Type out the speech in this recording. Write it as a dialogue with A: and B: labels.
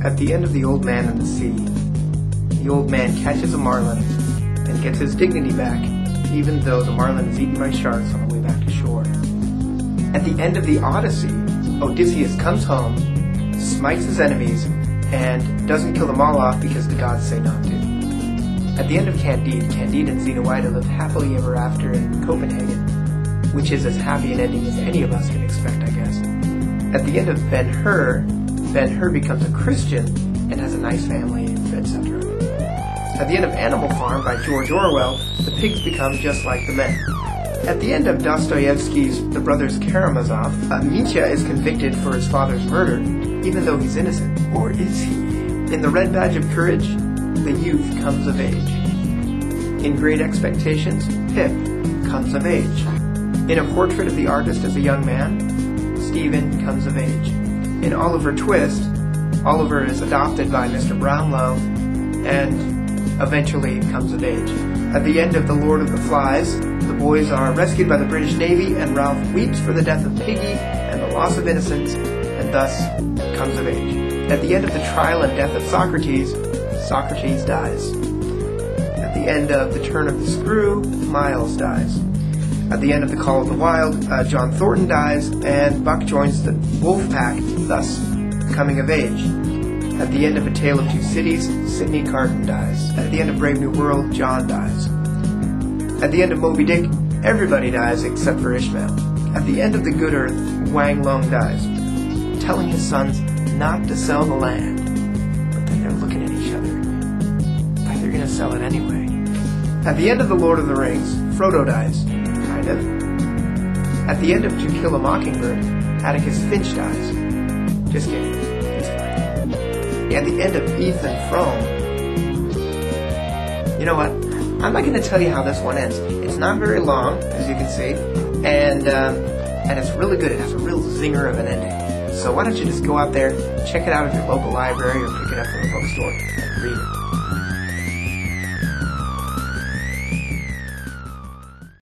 A: At the end of The Old Man and the Sea, the old man catches a marlin and gets his dignity back, even though the marlin is eaten by sharks on the way back to shore. At the end of the Odyssey, Odysseus comes home, smites his enemies, and doesn't kill them all off because the gods say not to. At the end of Candide, Candide and Xenoida lived happily ever after in Copenhagen, which is as happy an ending as any of us can expect, I guess. At the end of Ben-Hur, Ben-Hur becomes a Christian and has a nice family, etc. At the end of Animal Farm by George Orwell, the pigs become just like the men. At the end of Dostoevsky's The Brothers Karamazov, Mitya is convicted for his father's murder, even though he's innocent. Or is he? In The Red Badge of Courage, the youth comes of age. In Great Expectations, Pip comes of age. In A Portrait of the Artist as a Young Man, Stephen comes of age. In Oliver Twist, Oliver is adopted by Mr. Brownlow and eventually comes of age. At the end of The Lord of the Flies, the boys are rescued by the British Navy and Ralph weeps for the death of Piggy and the loss of innocence and thus comes of age. At the end of The Trial and Death of Socrates, Socrates dies. At the end of The Turn of the Screw, Miles dies. At the end of The Call of the Wild, John Thornton dies, and Buck joins the wolf pack, thus coming of age. At the end of A Tale of Two Cities, Sidney Carton dies. At the end of Brave New World, John dies. At the end of Moby Dick, everybody dies except for Ishmael. At the end of The Good Earth, Wang Long dies, telling his sons not to sell the land. But then they're looking at each other like they're going to sell it anyway. At the end of The Lord of the Rings, Frodo dies. Kind of. At the end of To Kill a Mockingbird, Atticus Finch dies. Just kidding. He's fine. At the end of Ethan Frome, you know what? I'm not going to tell you how this one ends. It's not very long, as you can see, and it's really good. It has a real zinger of an ending. So why don't you just go out there, check it out at your local library, or pick it up from a bookstore and read it.